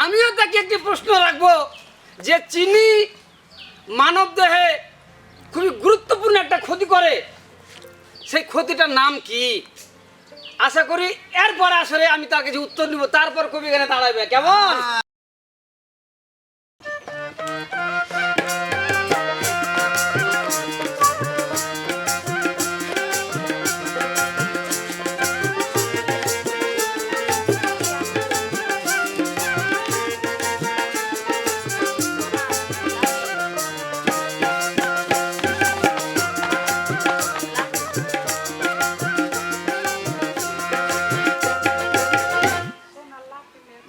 আমিও তাকে একটি প্রশ্ন রাখবো যে চিনি মানব দেহে খুবই গুরুত্বপূর্ণ একটা ক্ষতি করে, সেই ক্ষতিটার নাম কি? আশা করি এরপরে আসলে আমি তার কাছে উত্তর নিব, তারপর কবি এখানে দাঁড়াবে। কেমন?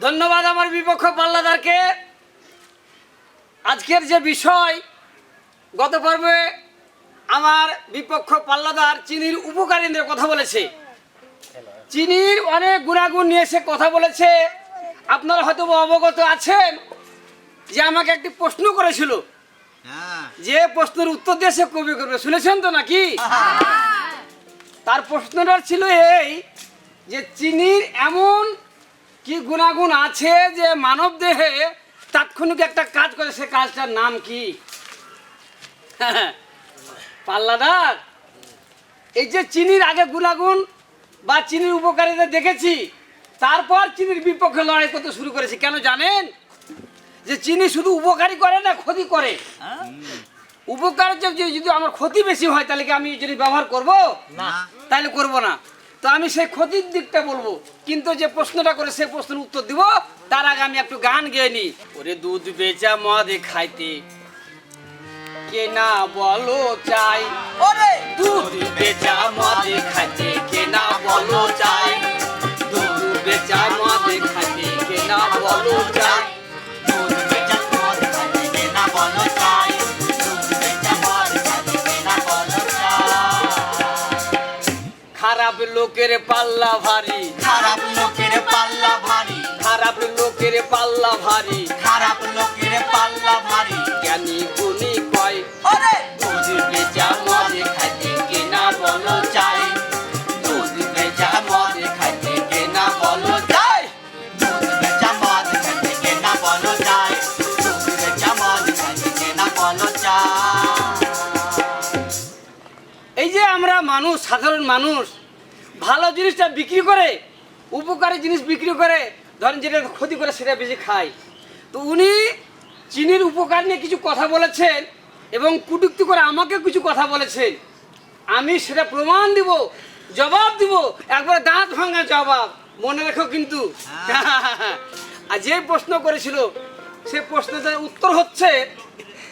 ধন্যবাদ আমার বিপক্ষ পাল্লাদারকে। আজকের যে বিষয়, গত পর্বে আমার বিপক্ষ পাল্লাদার চিনির উপকারিতার কথা বলেছে, চিনির অনেক গুণাগুণ নিয়ে এসে কথা বলেছে। আপনারা হয়তো অবগত আছেন যে আমাকে একটি প্রশ্ন করেছিল, যে প্রশ্নের উত্তর দিয়ে সে কবি করবে, শুনেছেন তো নাকি? তার প্রশ্নটা ছিল এই যে চিনির এমন কি গুণাগুণ আছে যে মানব দেহে তাৎক্ষণিক একটা কাজ করে, সে কাজটার নাম কি? পাল্লাদার, এই যে চিনির আগে গুণাগুণ বা চিনির উপকারিতা দেখেছি, তারপর চিনির বিপক্ষে লড়াই করতে শুরু করেছি। কেন জানেন? যে চিনি শুধু উপকারী করে না, ক্ষতি করে। উপকার যদি আমার ক্ষতি বেশি হয় তাহলে কি আমি এই জিনিস ব্যবহার করব না? তাহলে করব না। তো আমি সেই ক্ষতির দিকটা বলবো, কিন্তু যে প্রশ্নটা করে সেই প্রশ্নের উত্তর দিব তার আগে আমি একটু গান গেয়ে নি। ওরে দুধ বেচা মদ খাইতে কে না বলো চাই, ওরে দুধ বেচা মদ খাইতে কে না বলো চাই, দুধ বেচা মদ খাইতে কে না বলো চাই, দুধ বেচা মদ খাইতে কে না বলো চাই, দুধ বেচা মদ খাইতে কে না বলো চাই। খারাপ লোকের পাল্লা ভারী, খারাপ লোকের পাল্লা ভারী, খারাপ লোকের পাল্লা ভারী, খারাপ লোকের পাল্লা ভারী, জ্ঞানী গুণী কয়, ওরে দুধ বেচা মদ খাইতে কে না বলো চাই, দুধ বেচা মদ খাইতে কে না বলো চাই, দুধ বেচা মদ খাইতে কে না বলো যায়, দুধ বেচা মদ খাইতে কে না বলো যায়। এই যে আমরা মানুষ, সাধারণ মানুষ, ভালো জিনিসটা বিক্রি করে, উপকারী জিনিস বিক্রি করে, ধরেন যেটা ক্ষতি করে সেটা বেশি খাই। তো উনি চিনির উপকার নিয়ে কিছু কথা বলেছেন এবং কটূক্তি করে আমাকে কিছু কথা বলেছেন। আমি সেটা প্রমাণ দিব, জবাব দিব, একবার দাঁত ভাঙা জবাব, মনে রেখো কিন্তু। আর যে প্রশ্ন করেছিল সে প্রশ্নটার উত্তর হচ্ছে,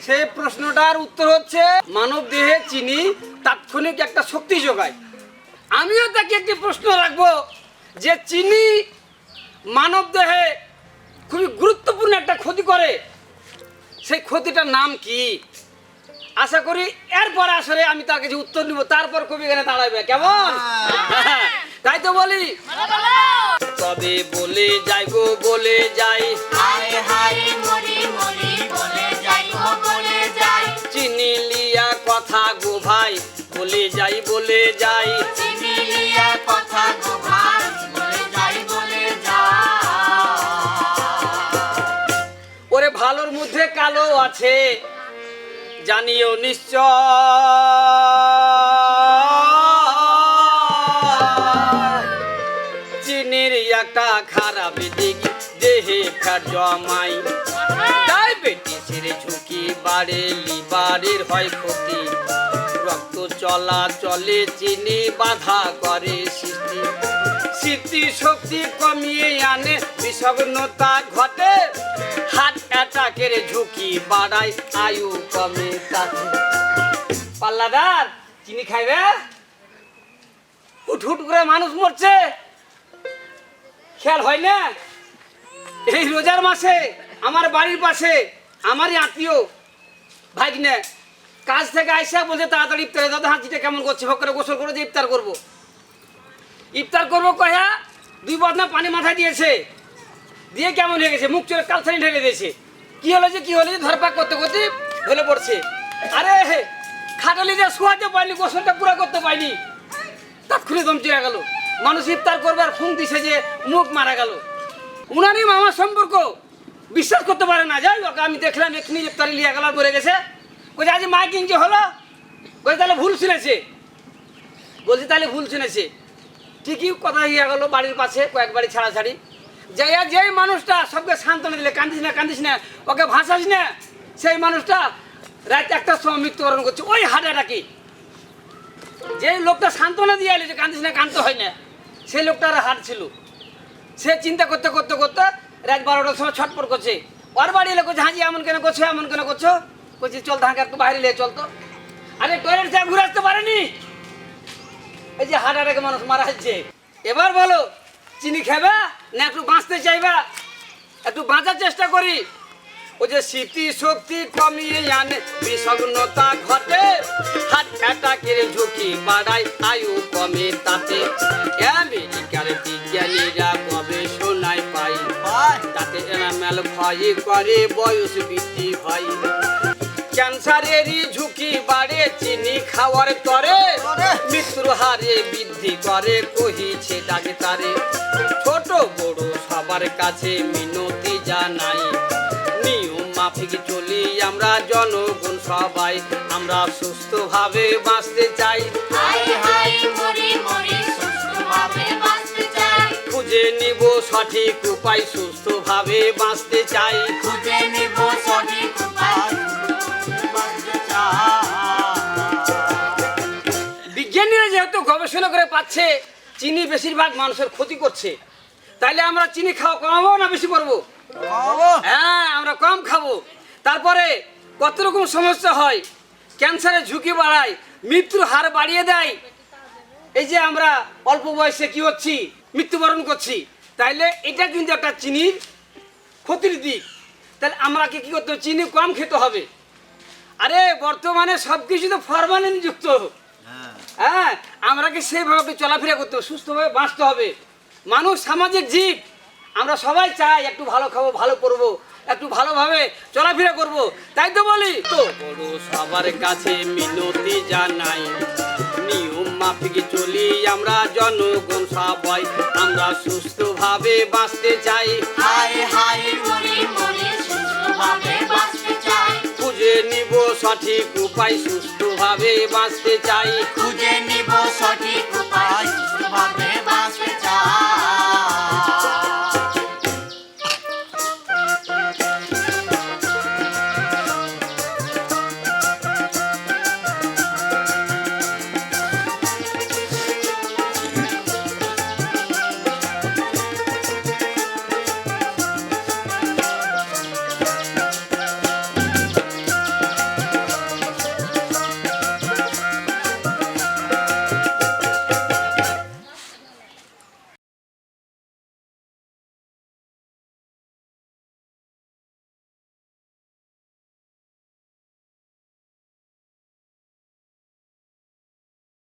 সেই প্রশ্নটার উত্তর হচ্ছে মানব দেহে চিনি তাৎক্ষণিক একটা শক্তি যোগায়। আমিও তাকে একটি প্রশ্ন রাখবো যে চিনি মানব দেহে খুবই গুরুত্বপূর্ণ একটা ক্ষতি করে, সেই ক্ষতিটার নাম কি? আশা করি এরপরে আসলে আমি তার কাছে উত্তর নিব, তারপর কবি এখানে দাঁড়াবে। কেমন? তাই তো বলি, তবে বলে যাই গো বলে যাই, হায় হায় মরি মরি বলে যাই গো বলে যাই, চিনি লিয়া কথা গো ভাই বলে যাই বলে যাই, চিনি লিয়া কথা গো ভাই বলে যাই বলে যাই। ওরে ভালোর মধ্যে কালো আছে জানিও নিশ্চয়, চিনির একটা খারাপ দিক দেহে ফ্যাট জমাই, ডায়াবেটিসের ঝুঁকি বাড়ে, লিভারের হয় ক্ষতি, রক্ত চলাচলে চিনি বাধা করে সৃষ্টি, স্মৃতি শক্তি কমিয়ে আনে, বিষগ্নতা ঘটে, হার্ট অ্যাটাকের ঝুঁকি বাড়ায়, আয়ু কমে তাতে। পাল্লাদার, চিনি খাইবে? হুট হুট করে মানুষ মরছে, খেয়াল হয় না? এই রোজার মাসে আমার বাড়ির পাশে আমারই আত্মীয় ভাইগনে কাজ থেকে আইসা বলছে তাড়াতাড়ি ইফতারে দাদা, হাঁচিটা কেমন করছে, ভোগ করে গোসল করে যে ইফতার করবো। ইফতার করবো কয়া 2 বদনা পানি মাথায় দিয়েছে, দিয়ে কেমন হয়ে গেছে, মুখ চোখে কালছানি ঢেলে দিয়েছে। কি হলো যে ধরপাক করতে করতে ঢলে পড়ছে। আরে খাটালি যে শোয়াতে পারিনি, গোসলটা পুরো করতে পারিনি, তাৎক্ষণিক দম চলে গেল। মানুষ ইফতার করবে আর ফোন দিছে যে মুখ মারা গেল। উনারই মামার সম্পর্ক, বিশ্বাস করতে পারে না। যাই হোক আমি দেখলাম এক্ষুনি ইফতারি লিয়া গেল পড়ে গেছে। বলছে আজ মাইকিং যে হলো, বলছে তাহলে ভুল শুনেছে। বলছি তাহলে ভুল শুনেছে, ঠিকই কথা হইয়া গেল। বাড়ির পাশে কয়েক বাড়ি ছাড়াছাড়ি যাইয়া যেই মানুষটা সবকে সান্ত্বনা দিলে, কান্দিস না ওকে ভাসাস না, সেই মানুষটা রাত 1টার সময় মৃত্যুবরণ করছে ওই হার্ট অ্যাটাকে। যে লোকটা সান্ত্বনা দিয়ে এলে যে কান্দিস না, কান্দতে হয় না, সেই লোকটার হার্ট ছিল। সে চিন্তা করতে করতে করতে রাত 12টার সময় ছটপট করছে। ওর বাড়ি এলে করছে হাজি এমন কেন করছো, এমন কেন করছো। বলছি চল ধাঁকে একটু বাইরে নিয়ে চল তো। আরে টয়লেট থেকে ঘুরে আসতে পারেনি, এই যে হার্ট অ্যাটাকে মানুষ মারা যাচ্ছে। এবার বলো চিনি খাবে না একটু বাঁচতে চাইবা? একটু বাঁচার চেষ্টা করি। ও যে স্মৃতি শক্তি কমিয়ে আনে, বিষগ্নতা ঘটে, হার্ট অ্যাটাকের ঝুঁকি বাড়ায়, আয়ু কমে তাতে। আমেরিকার বিজ্ঞানীরা গবেষণায় পাই, তাতে এনামেল ক্ষয় করে, বয়স বৃদ্ধি হয়। ক্যান্সারেরই ঝুঁকি বাড়ে চিনি খাওয়ার তরে, মৃত্যুর হারে বৃদ্ধি করে কহিছে ডাক্তারে। ছোট বড় সবার কাছে মিনতি জানাই, নিয়ম মাফিক চলি আমরা জনগণ সবাই, আমরা সুস্থভাবে বাঁচতে চাই। খুঁজে নিব সঠিক উপায়, সুস্থভাবে বাঁচতে চাই। বিজ্ঞানীরা যেহেতু গবেষণা করে পাচ্ছে চিনি বেশিরভাগ মানুষের ক্ষতি করছে, তাইলে আমরা চিনি খাওয়া কমাবো না বেশি করবো? হ্যাঁ, আমরা কম খাবো। তারপরে কত রকম সমস্যা হয়, ক্যান্সারের ঝুঁকি বাড়ায়, মৃত্যুর হার বাড়িয়ে দেয়। এই যে আমরা অল্প বয়সে কি হচ্ছি, মৃত্যুবরণ করছি, তাইলে এটা কিন্তু একটা চিনির ক্ষতির দিক। তাহলে আমরা কি করতে হবে? চিনি কম খেতে হবে। আরে বর্তমানে সব কিছু তো ফরমালিন যুক্ত। হ্যাঁ, আমরাকে সেইভাবে চলাফেরা করতে হবে, সুস্থভাবে বাঁচতে হবে। মানুষ সামাজিক জীব, আমরা সবাই চাই একটু ভালো খাবো, ভালো করবো, একটু ভালোভাবে চলাফেরা করব। তাই তো বলি তো বড় সবার কাছে মিনতি জানাই, নিয়ম মাফিক চলি আমরা জনগণ সবাই, আমরা সুস্থভাবে বাঁচতে চাই। খুঁজে নিব সঠিক উপায়, সুস্থভাবে বাঁচতে চাই। খুঁজে নিব সঠিক উপায়, সুস্থভাবে বাঁচতে চাই।